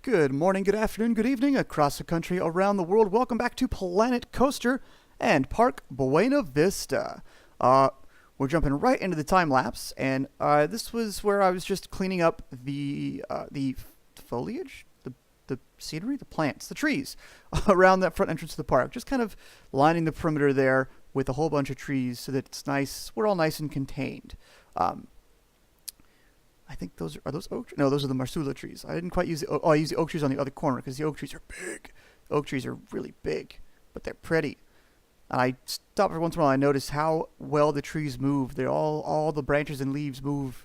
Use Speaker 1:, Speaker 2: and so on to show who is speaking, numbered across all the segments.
Speaker 1: Good morning, good afternoon, good evening, across the country, around the world. Welcome back to Planet Coaster and Park Buena Vista. We're jumping right into the time lapse, and this was where I was just cleaning up the foliage, the scenery, the plants, the trees around that front entrance to the park. Just kind of lining the perimeter there with a whole bunch of trees so that it's nice. We're all nice and contained. I think those are those oak. No, those are the marsula trees. I didn't quite use the. I used the oak trees on the other corner because the oak trees are big. The oak trees are really big, but they're pretty. And I stop every once in a while. I notice how well the trees move. They all the branches and leaves move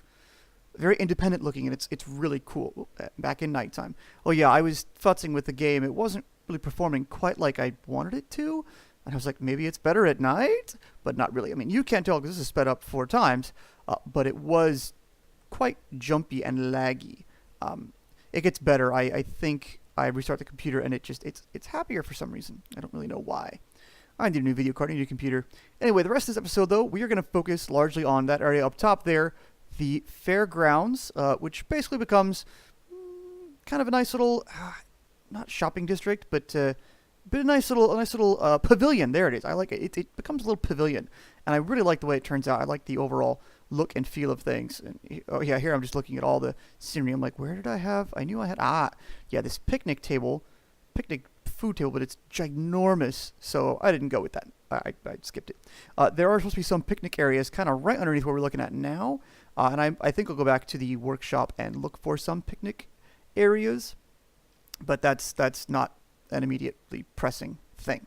Speaker 1: very independent looking, and it's really cool. Back in nighttime. Oh yeah, I was futzing with the game. It wasn't really performing quite like I wanted it to, and I was like, maybe it's better at night, but not really. I mean, you can't tell because this is sped up 4 times, but it was quite jumpy and laggy. It gets better. I think I restart the computer and it's happier for some reason. I don't really know why. I need a new video card, I need a new computer. Anyway, the rest of this episode though, we are going to focus largely on that area up top there, the Fairgrounds, which basically becomes kind of a nice little, not shopping district, but a nice little pavilion. There it is. I like it. It becomes a little pavilion, and I really like the way it turns out. I like the overall look and feel of things. And oh yeah, here I'm just looking at all the scenery. I'm like, where did I have? I knew I had yeah, this picnic food table, but it's ginormous, so I didn't go with that. I skipped it. There are supposed to be some picnic areas kind of right underneath what we're looking at now, and I think I'll go back to the workshop and look for some picnic areas, but that's not an immediately pressing thing.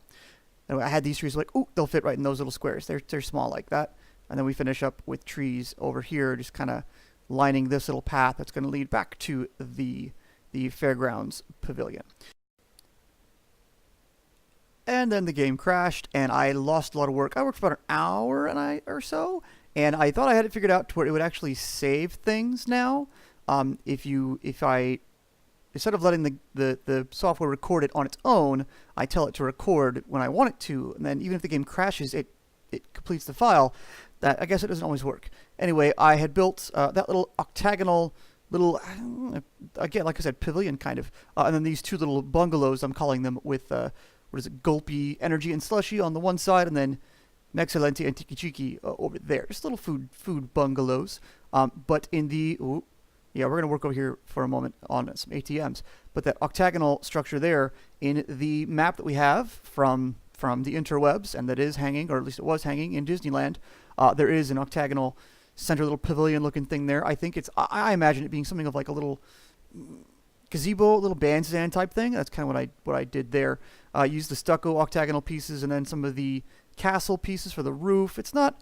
Speaker 1: Anyway, I had these trees like, oh, they'll fit right in those little squares. They're small like that. And then we finish up with trees over here, just kind of lining this little path that's going to lead back to the Fairgrounds Pavilion. And then the game crashed, and I lost a lot of work. I worked for about an hour or so, and I thought I had it figured out to where it would actually save things now. If I instead of letting the software record it on its own, I tell it to record when I want it to, and then even if the game crashes, it completes the file. That I guess it doesn't always work. Anyway, I had built that little octagonal little, again, like I said, pavilion kind of, and then these two little bungalows, I'm calling them, with what is it, Gulpy, Energy, and Slushy on the one side, and then Mexcelente and Tiki Chiki over there. Just little food bungalows. But in the yeah, we're gonna work over here for a moment on some ATMs. But that octagonal structure there in the map that we have from the interwebs, and that is hanging, or at least it was hanging in Disneyland. There is an octagonal center little pavilion looking thing there. I think I imagine it being something of like a little gazebo, little bandstand type thing. That's kind of what I did there. Used the stucco octagonal pieces and then some of the castle pieces for the roof. It's not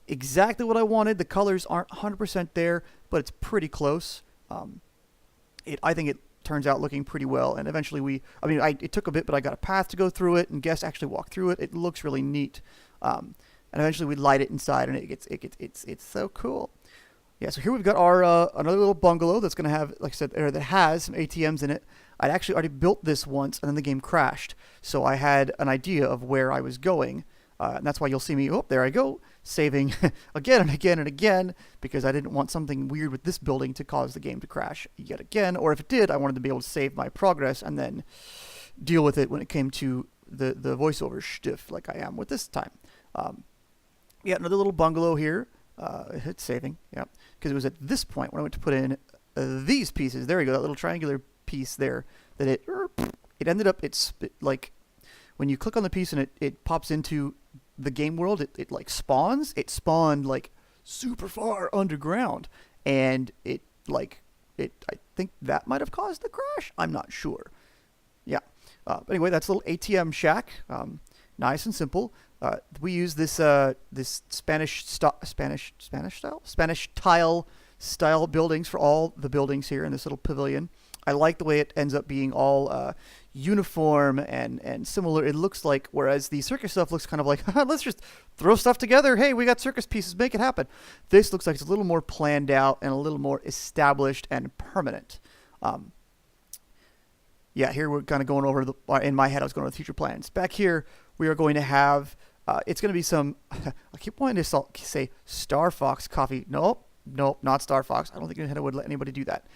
Speaker 1: exactly what I wanted. The colors aren't 100% there, but it's pretty close. I think it turns out looking pretty well, and eventually it took a bit, but I got a path to go through it, and guests actually walk through it. It looks really neat. And eventually we light it inside, and it's so cool. Yeah, so here we've got our another little bungalow that's gonna have, like I said, that has some ATMs in it. I'd actually already built this once, and then the game crashed, so I had an idea of where I was going, and that's why you'll see me. Oh, there I go, saving again and again and again, because I didn't want something weird with this building to cause the game to crash yet again. Or if it did, I wanted to be able to save my progress and then deal with it when it came to the voiceover stiff, like I am with this time. Yeah, another little bungalow here. Hit saving, yeah, because it was at this point when I went to put in these pieces. There you go, that little triangular piece there. That it ended up, it's like when you click on the piece and it pops into the game world, it like spawns. It spawned like super far underground, and I think that might have caused the crash. I'm not sure. Yeah. But anyway, that's a little ATM shack. Nice and simple. We use this Spanish tile style buildings for all the buildings here in this little pavilion. I like the way it ends up being all uniform and similar. It looks like, whereas the circus stuff looks kind of like, let's just throw stuff together. Hey, we got circus pieces, make it happen. This looks like it's a little more planned out and a little more established and permanent. Yeah, here we're kind of going over in my head, I was going over the future plans. Back here, we are going to have, it's going to be some, I keep wanting to say Star Fox coffee. Nope, not Star Fox. I don't think Nintendo would let anybody do that.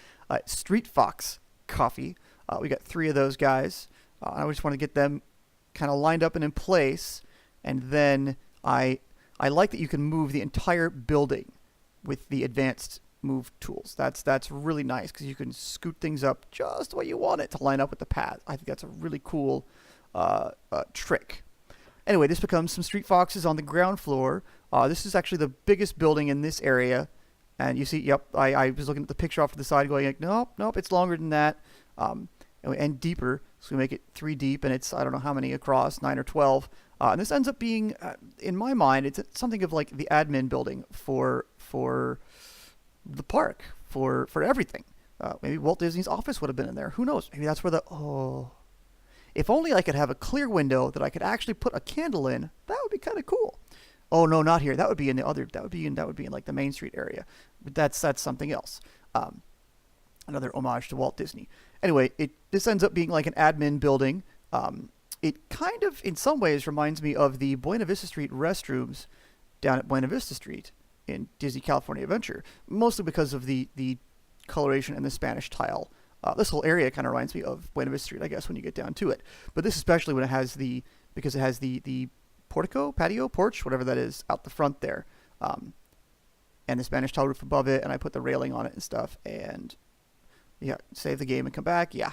Speaker 1: Street Fox coffee. We got 3 of those guys. I just want to get them kind of lined up and in place, and then I like that you can move the entire building with the advanced move tools. That's really nice because you can scoot things up just the way you want it to line up with the path. I think that's a really cool trick. Anyway, this becomes some street foxes on the ground floor. This is actually the biggest building in this area. And you see, yep, I was looking at the picture off to the side going, like, nope, it's longer than that. And deeper. So we make it 3 deep, and it's, I don't know how many across, 9 or 12. And this ends up being, in my mind, it's something of like the admin building for the park, for everything. Maybe Walt Disney's office would have been in there. Who knows? Maybe that's where if only I could have a clear window that I could actually put a candle in. That would be kind of cool. Oh no, not here. That would be in the other. That would be in like the Main Street area. But that's something else. Another homage to Walt Disney. Anyway, this ends up being like an admin building. It kind of, in some ways, reminds me of the Buena Vista Street restrooms down at Buena Vista Street in Disney California Adventure, mostly because of the coloration and the Spanish tile. This whole area kind of reminds me of Buena Vista Street, I guess, when you get down to it. But this especially when it has the portico, patio, porch, whatever that is, out the front there. And the Spanish tile roof above it, and I put the railing on it and stuff. And, yeah, save the game and come back. Yeah.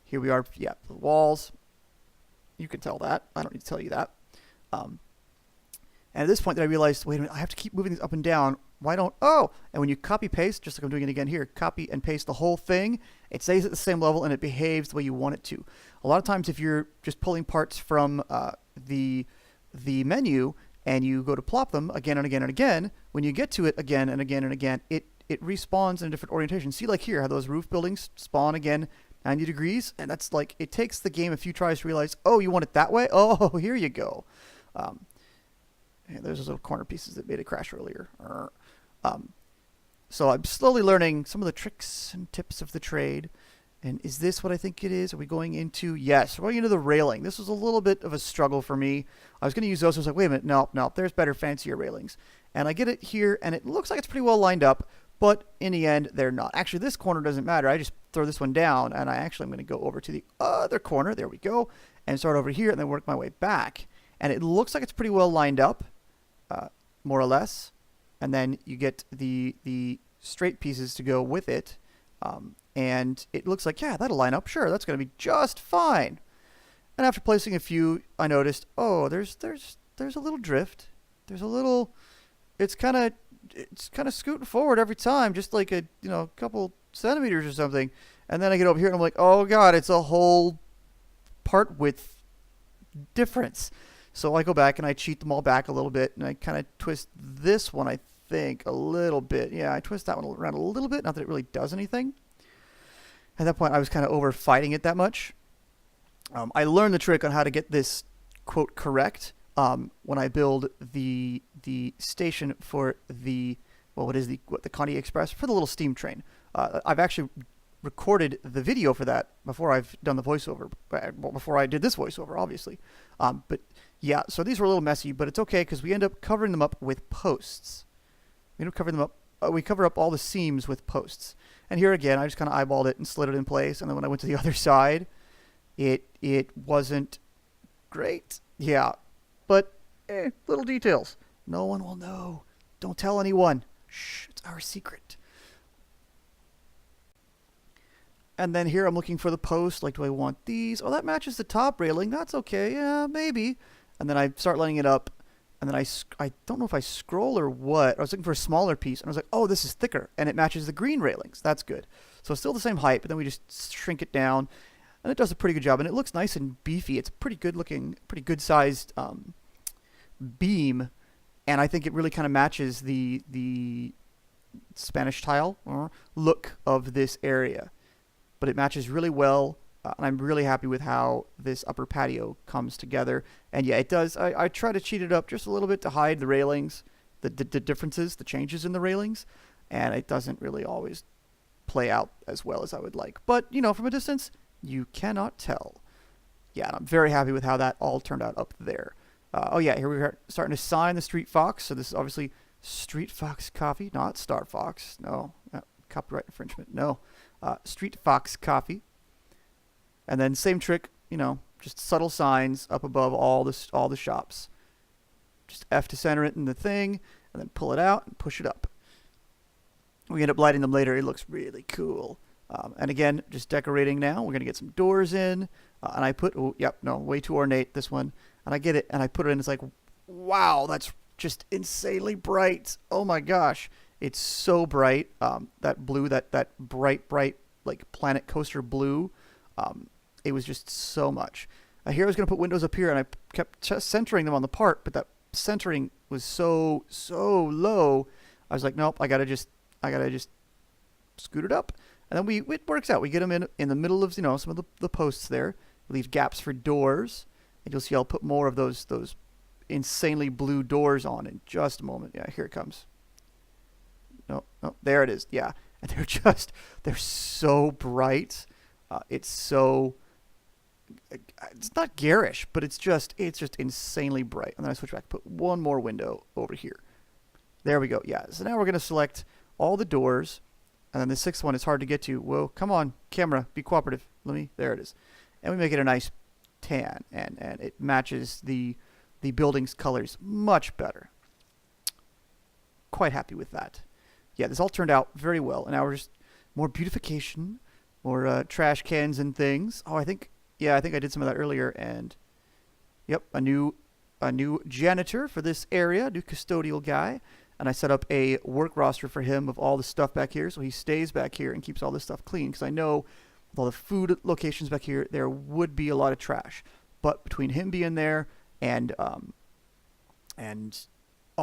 Speaker 1: Here we are. Yeah, the walls. You can tell that. I don't need to tell you that. And at this point, I realized, wait a minute, I have to keep moving these up and down. Why don't... Oh! And when you copy-paste, just like I'm doing it again here, copy and paste the whole thing, it stays at the same level and it behaves the way you want it to. A lot of times, if you're just pulling parts from the menu and you go to plop them again and again and again, when you get to it again and again and again, it respawns in a different orientation. See, like here, how those roof buildings spawn again 90 degrees? And that's like, it takes the game a few tries to realize, oh, you want it that way? Oh, here you go. And there's those little corner pieces that made it crash earlier. So I'm slowly learning some of the tricks and tips of the trade. And is this what I think it is? Are we going into... Yes, we're going into the railing. This was a little bit of a struggle for me. I was going to use those. I was like, wait a minute. No, there's better, fancier railings. And I get it here, and it looks like it's pretty well lined up. But in the end, they're not. Actually, this corner doesn't matter. I just throw this one down, and I'm going to go over to the other corner. There we go. And start over here, and then work my way back. And it looks like it's pretty well lined up, more or less. And then you get the straight pieces to go with it. And it looks like, yeah, that'll line up. Sure, that's going to be just fine. And after placing a few, I noticed, oh, there's a little drift. There's a little... It's kind of scooting forward every time, just like a couple centimeters or something. And then I get over here and I'm like, oh god, it's a whole part width difference. So I go back and I cheat them all back a little bit, and I kind of twist this one, I think, a little bit. Yeah, I twist that one around a little bit, not that it really does anything. At that point, I was kind of over fighting it that much. I learned the trick on how to get this quote correct. When I build the station for the Conti Express for the little steam train. I've actually recorded the video for that before I've done the voiceover, before I did this voiceover, obviously. But yeah, so these were a little messy, but it's okay because we end up covering them up with posts. We end up covering them up. We cover up all the seams with posts. And here again, I just kind of eyeballed it and slid it in place. And then when I went to the other side, it wasn't great. Yeah. But, little details. No one will know. Don't tell anyone. Shh, it's our secret. And then here I'm looking for the post. Like, do I want these? Oh, that matches the top railing. That's okay. Yeah, maybe. And then I start lining it up. And then I don't know if I scroll or what. I was looking for a smaller piece. And I was like, oh, this is thicker. And it matches the green railings. That's good. So it's still the same height, but then we just shrink it down. And it does a pretty good job. And it looks nice and beefy. It's pretty good looking, pretty good sized beam. And I think it really kind of matches the Spanish tile look of this area. But it matches really well. And I'm really happy with how this upper patio comes together. And yeah, it does. I try to cheat it up just a little bit to hide the railings, the differences, the changes in the railings. And it doesn't really always play out as well as I would like. But, from a distance, you cannot tell. Yeah, and I'm very happy with how that all turned out up there. Oh yeah, here we are starting to sign the Street Fox. So this is obviously Street Fox Coffee, not Star Fox. No, copyright infringement. No, Street Fox Coffee. And then same trick, just subtle signs up above all the shops. Just F to center it in the thing, and then pull it out and push it up. We end up lighting them later. It looks really cool. And again, just decorating now. We're going to get some doors in. And I put, way too ornate, this one. And I get it, and I put it in. It's like, wow, that's just insanely bright. Oh my gosh. It's so bright. That blue, that bright, like planet coaster blue. It was just so much. Here I was going to put windows up here, and I kept centering them on the part, but that centering was so low. I was like, nope, I gotta just scoot it up. And then it works out. We get them in the middle of, some of the posts there. Leave gaps for doors. And you'll see I'll put more of those insanely blue doors on in just a moment. Yeah, here it comes. No, there it is. Yeah. And they're so bright. It's not garish, but it's just insanely bright. And then I switch back, put one more window over here. There we go. Yeah. So now we're going to select all the doors. And then the sixth one is hard to get to. Whoa, come on, camera, be cooperative. There it is. And we make it a nice tan, and it matches the building's colors much better. Quite happy with that. Yeah, this all turned out very well. And now we're just more beautification, more trash cans and things. Oh, I think I did some of that earlier. And yep, a new janitor for this area, new custodial guy. And I set up a work roster for him of all the stuff back here, so he stays back here and keeps all this stuff clean. Because I know with all the food locations back here, there would be a lot of trash. But between him being there and all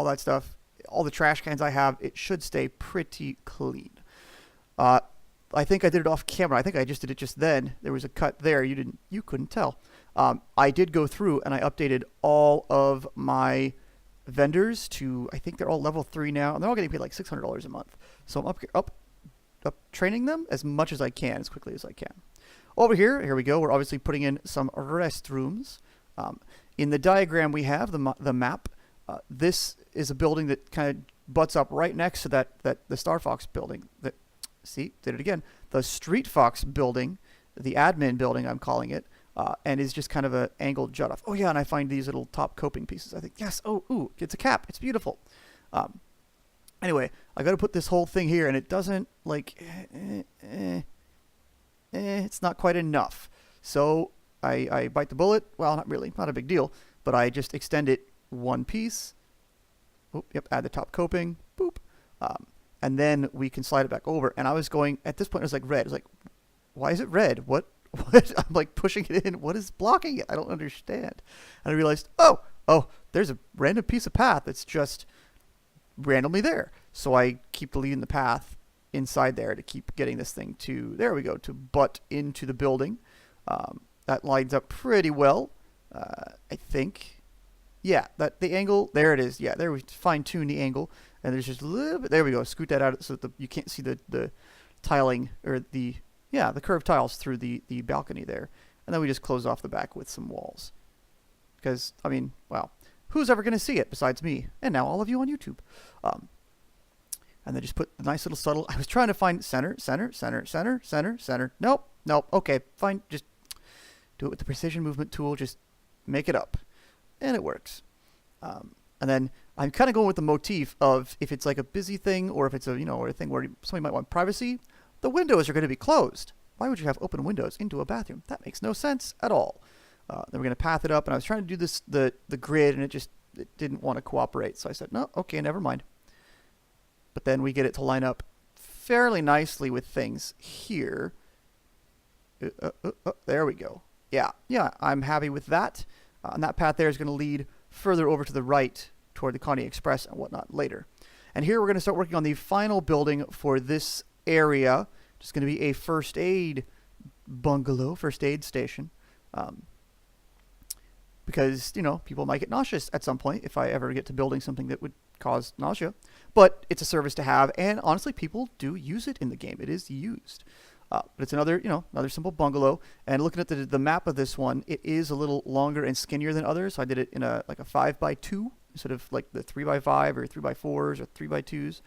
Speaker 1: that stuff, all the trash cans I have, it should stay pretty clean. I think I did it off camera. I think I just did it just then. There was a cut there. You couldn't tell. I did go through and I updated all of my vendors to, I think they're all level 3 now, and they're all getting paid like $600 a month. So I'm up training them as much as I can, as quickly as I can. Over here we go. We're obviously putting in some restrooms. In the diagram we have the map. This is a building that kind of butts up right next to the Star Fox building. Did it again. The Street Fox building, the admin building, I'm calling it. And is just kind of an angled jut off. Oh yeah, and I find these little top coping pieces. I think, yes, it's a cap. It's beautiful. Anyway, I got to put this whole thing here, and it doesn't, it's not quite enough. So I bite the bullet. Well, not really, not a big deal. But I just extend it one piece. Add the top coping. Boop. And then we can slide it back over. And I was going, at this point, it was like red. It was like, why is it red? What? I'm like pushing it in. What is blocking it? I don't understand. And I realized, oh, there's a random piece of path that's just randomly there. So I keep deleting the path inside there to keep getting this thing to, there we go, to butt into the building. That lines up pretty well, I think. Yeah, the angle, there it is. Yeah, there we fine-tune the angle. And there's just a little bit, there we go. Scoot that out so that you can't see the tiling or the curved tiles through the balcony there. And then we just close off the back with some walls. Because, I mean, wow. Who's ever going to see it besides me? And now all of you on YouTube. And then just put the nice little subtle... I was trying to find center. Nope. Okay, fine. Just do it with the precision movement tool. Just make it up. And it works. And then I'm kind of going with the motif of if it's like a busy thing or if it's or a thing where somebody might want privacy, the windows are going to be closed. Why would you have open windows into a bathroom? That makes no sense at all. Then we're going to path it up, and I was trying to do this the grid, and it didn't want to cooperate. So I said, no, okay, never mind. But then we get it to line up fairly nicely with things here. There we go. Yeah, I'm happy with that. And that path there is going to lead further over to the right toward the Connie Express and whatnot later. And here we're going to start working on the final building for this area. It's going to be a first aid bungalow, first aid station. Because, people might get nauseous at some point if I ever get to building something that would cause nausea. But it's a service to have, and honestly, people do use it in the game. It is used. But it's another simple bungalow. And looking at the map of this one, it is a little longer and skinnier than others. So I did it in a 5x2 instead of like the 3x5 or 3x4s or 3x2s.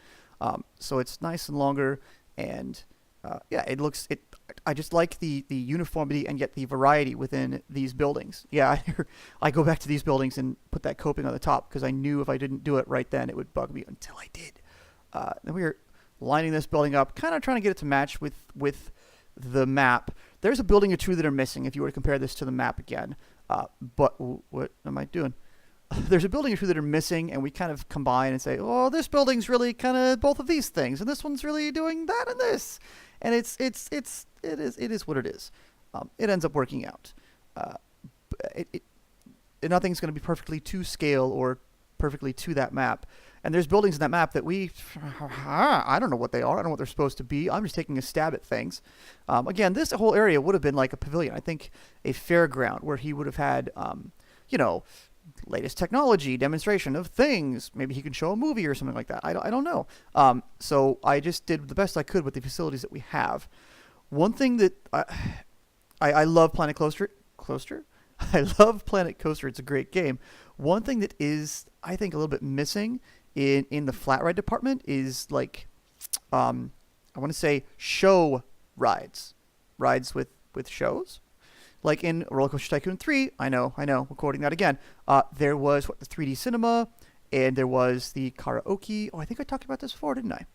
Speaker 1: So it's nice and longer, and Yeah, it looks it. I just like the uniformity and yet the variety within these buildings. Yeah, I go back to these buildings and put that coping on the top because I knew if I didn't do it right then, it would bug me until I did. Then we were lining this building up, kind of trying to get it to match with the map. There's a building or two that are missing if you were to compare this to the map again. But what am I doing? There's a building or two that are missing, and we kind of combine and say, oh, this building's really kind of both of these things, and this one's really doing that and this, and it is what it is. It ends up working out. Uh, Nothing's going to be perfectly to scale or perfectly to that map. And there's buildings in that map that I don't know what they are. I don't know what they're supposed to be. I'm just taking a stab at things. Again, this whole area would have been like a pavilion. I think a fairground where he would have had, you know, latest technology demonstration of things. Maybe he could show a movie or something like that. I don't know. So I just did the best I could with the facilities that we have. One thing that I love Planet Coaster. I love Planet Coaster. It's a great game. One thing that is, I think, a little bit missing in the flat ride department is like, I want to say show rides with shows. Like in Roller Coaster Tycoon 3, I know, we're quoting that again. There was the 3D cinema, and there was the karaoke. Oh, I think I talked about this before, didn't I?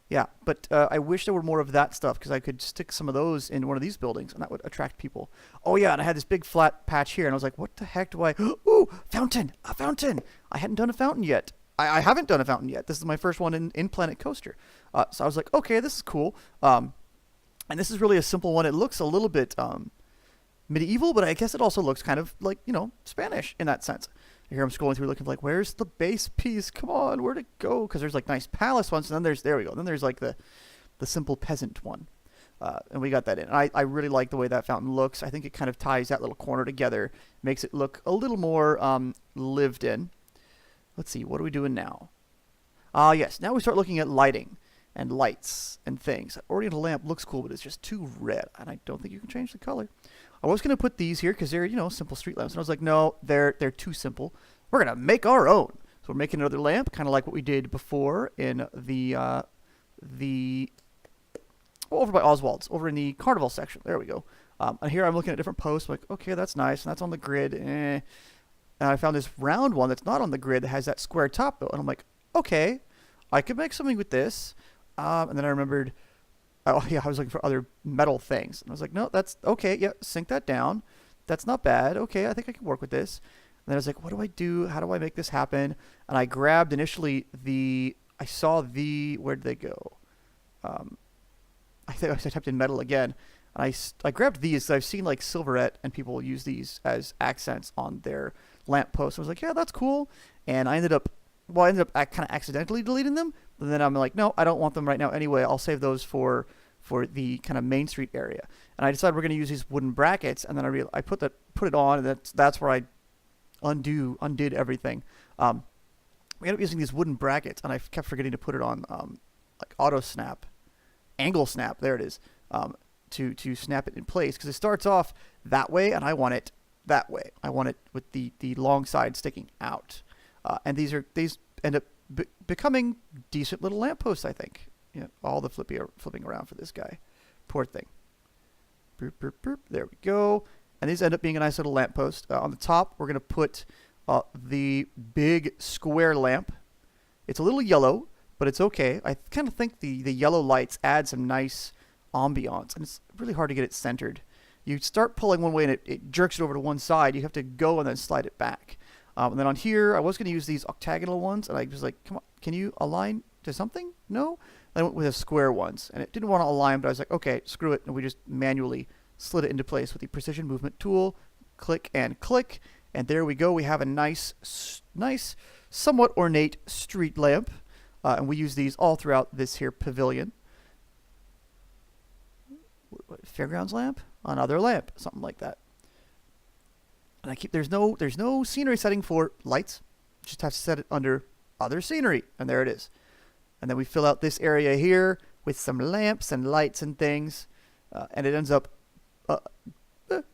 Speaker 1: Yeah, but I wish there were more of that stuff because I could stick some of those in one of these buildings, and that would attract people. Oh yeah, and I had this big flat patch here, and I was like, what the heck do I... Ooh, fountain! A fountain! I hadn't done a fountain yet. I haven't done a fountain yet. This is my first one in Planet Coaster. So I was like, okay, this is cool. And this is really a simple one. It looks a little bit medieval, but I guess it also looks kind of like, Spanish in that sense. Here I'm scrolling through looking for like, where's the base piece? Come on, where'd it go? Because there's like nice palace ones, and then there we go. Then there's like the simple peasant one. And we got that in. And I really like the way that fountain looks. I think it kind of ties that little corner together, makes it look a little more lived in. Let's see, what are we doing now? Yes, now we start looking at lighting and lights and things. That Oriental lamp looks cool, but it's just too red, and I don't think you can change the color. I was going to put these here because they're, simple street lamps. And I was like, no, they're too simple. We're going to make our own. So we're making another lamp, kind of like what we did before in over by Oswald's, over in the Carnival section. There we go. And here I'm looking at different posts. I'm like, okay, that's nice. And that's on the grid. And I found this round one that's not on the grid that has that square top, though. And I'm like, okay, I could make something with this. And then I remembered... Oh, yeah, I was looking for other metal things. And I was like, no, that's okay. Yeah, sink that down. That's not bad. Okay, I think I can work with this. And then I was like, what do I do? How do I make this happen? And I grabbed initially where did they go? I think I typed in metal again. And I grabbed these. I've seen like Silverette and people use these as accents on their lamp posts. I was like, yeah, that's cool. And I ended up kind of accidentally deleting them. And then I'm like, no, I don't want them right now anyway. I'll save those for the kind of Main Street area. And I decided we're going to use these wooden brackets. And then I put it on, and that's where I undid everything. We ended up using these wooden brackets, and I kept forgetting to put it on like auto snap, angle snap. There it is. To snap it in place because it starts off that way, and I want it that way. I want it with the long side sticking out. And these end up becoming decent little lampposts, I think. All the flipping around for this guy. Poor thing. Boop, boop, boop. There we go. And these end up being a nice little lamppost. On the top, we're going to put the big square lamp. It's a little yellow, but it's okay. I kind of think the yellow lights add some nice ambiance, and it's really hard to get it centered. You start pulling one way, and it jerks it over to one side. You have to go and then slide it back. And then on here, I was going to use these octagonal ones, and I was like, come on, can you align to something? No? I went with the square ones, and it didn't want to align, but I was like, okay, screw it, and we just manually slid it into place with the precision movement tool. Click, and there we go. We have a nice, somewhat ornate street lamp, and we use these all throughout this here pavilion. Fairgrounds lamp? Another lamp, something like that. And there's no scenery setting for lights. Just have to set it under other scenery, and there it is. And then we fill out this area here with some lamps and lights and things, and it ends up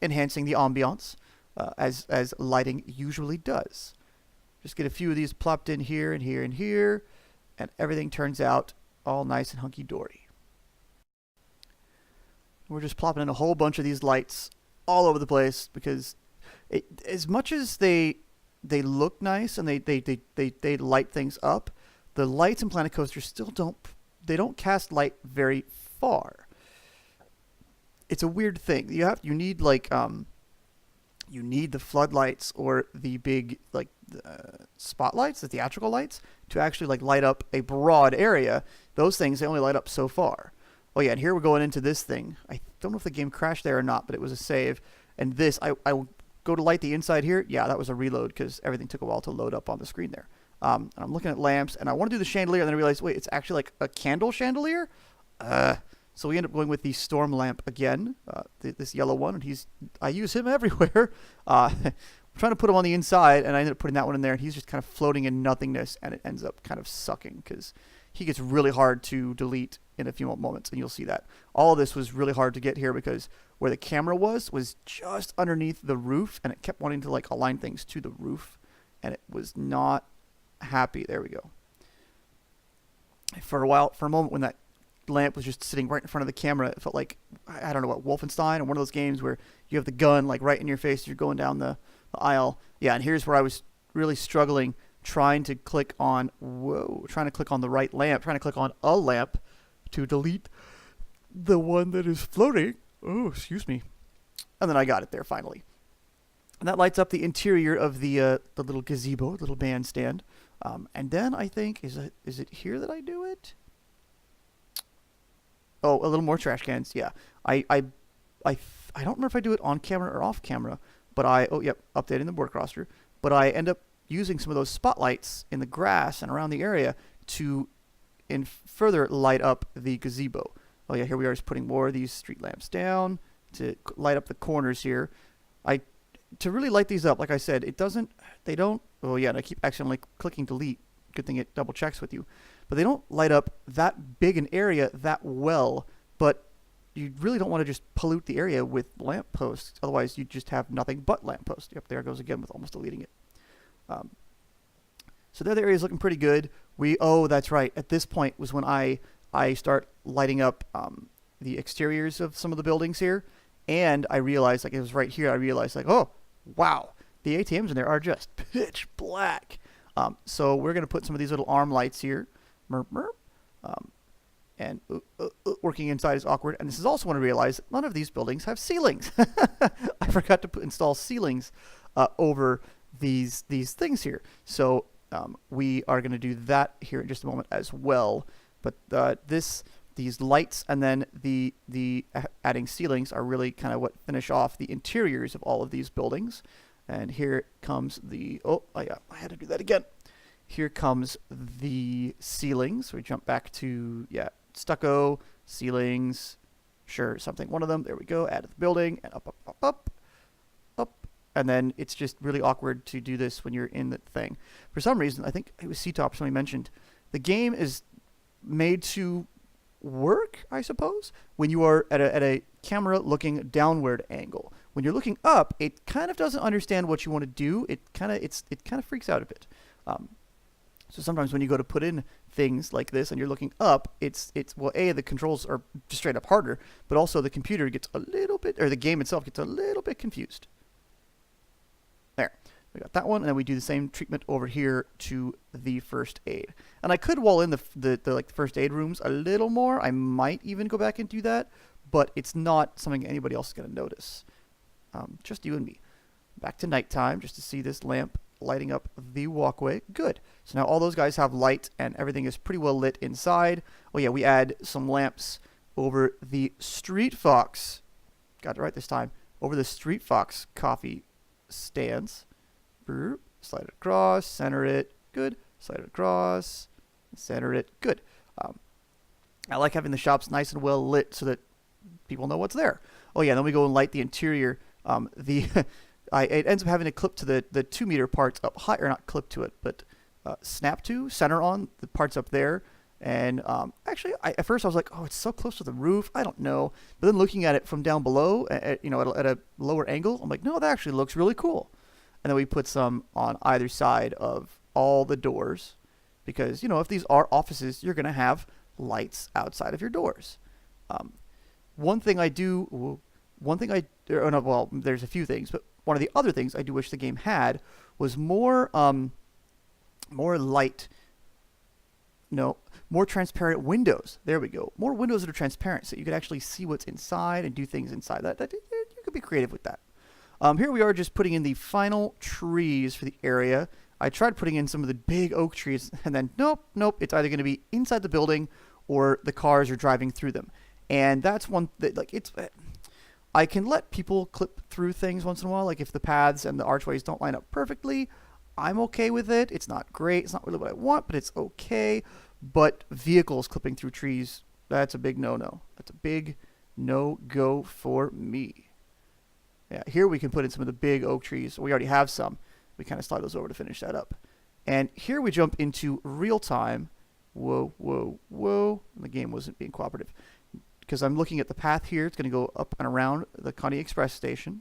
Speaker 1: enhancing the ambiance as lighting usually does. Just get a few of these plopped in here and here and here, and everything turns out all nice and hunky-dory. we're just plopping in a whole bunch of these lights all over the place because as much as they look nice and they light things up, the lights in Planet Coaster still don't cast light very far. It's a weird thing. You need the floodlights or the big spotlights, the theatrical lights, to actually light up a broad area. Those things, they only light up so far. Oh yeah, and here we're going into this thing. I don't know if the game crashed there or not, but it was a save. And this, I go to light the inside here. Yeah, that was a reload because everything took a while to load up on the screen there. I'm looking at lamps, and I want to do the chandelier, and then I realized, wait, it's actually like a candle chandelier? So we end up going with the storm lamp again, this yellow one, and I use him everywhere. I'm trying to put him on the inside, and I ended up putting that one in there, and he's just kind of floating in nothingness, and it ends up kind of sucking because he gets really hard to delete in a few moments, and you'll see that. All of this was really hard to get here because where the camera was just underneath the roof, and it kept wanting to align things to the roof, and it was not happy. There we go. For a moment when that lamp was just sitting right in front of the camera, it felt like, I don't know what, Wolfenstein or one of those games where you have the gun right in your face as you're going down the aisle. Yeah, and here's where I was really struggling trying to click on the right lamp, trying to click on a lamp to delete the one that is floating. Oh, excuse me. And then I got it there finally. And that lights up the interior of the little gazebo, little bandstand. And then I think, is it here that I do it? Oh, a little more trash cans. Yeah, I don't remember if I do it on camera or off camera, but updating the work roster. But I end up using some of those spotlights in the grass and around the area to further light up the gazebo. Oh yeah, here we are just putting more of these street lamps down to light up the corners here. To really light these up, like I said, oh yeah, and I keep accidentally clicking delete. Good thing it double checks with you. But they don't light up that big an area that well, but you really don't want to just pollute the area with lamp posts. Otherwise, you just have nothing but lamp posts. Yep, there it goes again with almost deleting it. So the other area is looking pretty good. That's right. At this point was when I start lighting up the exteriors of some of the buildings here, and I realized, it was right here, I realized, oh, wow, the ATMs in there are just pitch black. So we're going to put some of these little arm lights here. Merp, merp. And working inside is awkward. And this is also when I realized that none of these buildings have ceilings. I forgot to install ceilings over these things here. So we are going to do that here in just a moment as well. But these lights and then the adding ceilings are really kind of what finish off the interiors of all of these buildings. And here comes I had to do that again. Here comes the ceilings. We jump back to, stucco, ceilings, sure, something, one of them. There we go. Add to the building, and up, up, up, up, up. And then it's just really awkward to do this when you're in the thing. For some reason, I think it was C-Top, somebody mentioned, the game is made to work, I suppose, when you are at a camera looking downward angle. When you're looking up, it kind of doesn't understand what you want to do. It kind of freaks out a bit. So sometimes when you go to put in things like this and you're looking up, the controls are just straight up harder, but also the computer gets a little bit, or the game itself gets a little bit confused. There. We got that one, and then we do the same treatment over here to the first aid. And I could wall in the first aid rooms a little more. I might even go back and do that, but it's not something anybody else is going to notice. Just you and me. Back to nighttime, just to see this lamp lighting up the walkway. Good. So now all those guys have light, and everything is pretty well lit inside. Oh yeah, we add some lamps over the Street Fox. Got it right this time. Over the Street Fox coffee stands. Slide it across, center it. Good. Slide it across, center it. Good. I like having the shops nice and well lit so that people know what's there. Oh yeah, then we go and light the interior. It ends up having to clip to the 2-meter parts up high, or not clip to it, but snap to, center on the parts up there. And actually, at first I was like, oh, it's so close to the roof. I don't know. But then looking at it from down below, at a lower angle, I'm like, no, that actually looks really cool. And then we put some on either side of all the doors, because if these are offices, you're going to have lights outside of your doors. one thing I do, one thing I, or no, well, there's a few things, but one of the other things I do wish the game had was more light, no, more transparent windows. There we go. More windows that are transparent, so you could actually see what's inside and do things inside. That you could be creative with that. Here we are, just putting in the final trees for the area. I tried putting in some of the big oak trees, and then nope. It's either going to be inside the building or the cars are driving through them. And that's one that, like, it's. I can let people clip through things once in a while, like if the paths and the archways don't line up perfectly. I'm okay with it. It's not great. It's not really what I want, but it's okay. But vehicles clipping through trees, that's a big no-no. That's a big no-go for me. Yeah, here we can put in some of the big oak trees. We already have some. We kind of slide those over to finish that up. And here we jump into real time. Whoa. The game wasn't being cooperative. Because I'm looking at the path here. It's going to go up and around the Coney Express station.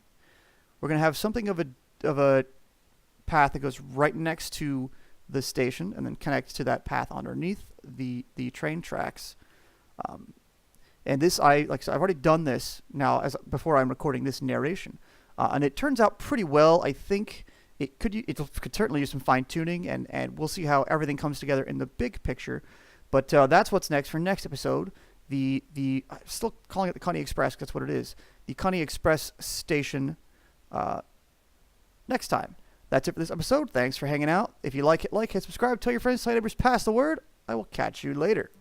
Speaker 1: We're going to have something of a path that goes right next to the station and then connects to that path underneath the train tracks. And this, like I said, I've already done this now before I'm recording this narration. And it turns out pretty well. I think it could certainly use some fine tuning, and we'll see how everything comes together in the big picture. But that's what's next for next episode. I'm still calling it the Coney Express, 'cause that's what it is. The Coney Express station next time. That's it for this episode. Thanks for hanging out. If you like it, hit subscribe, tell your friends, tell your neighbors, pass the word. I will catch you later.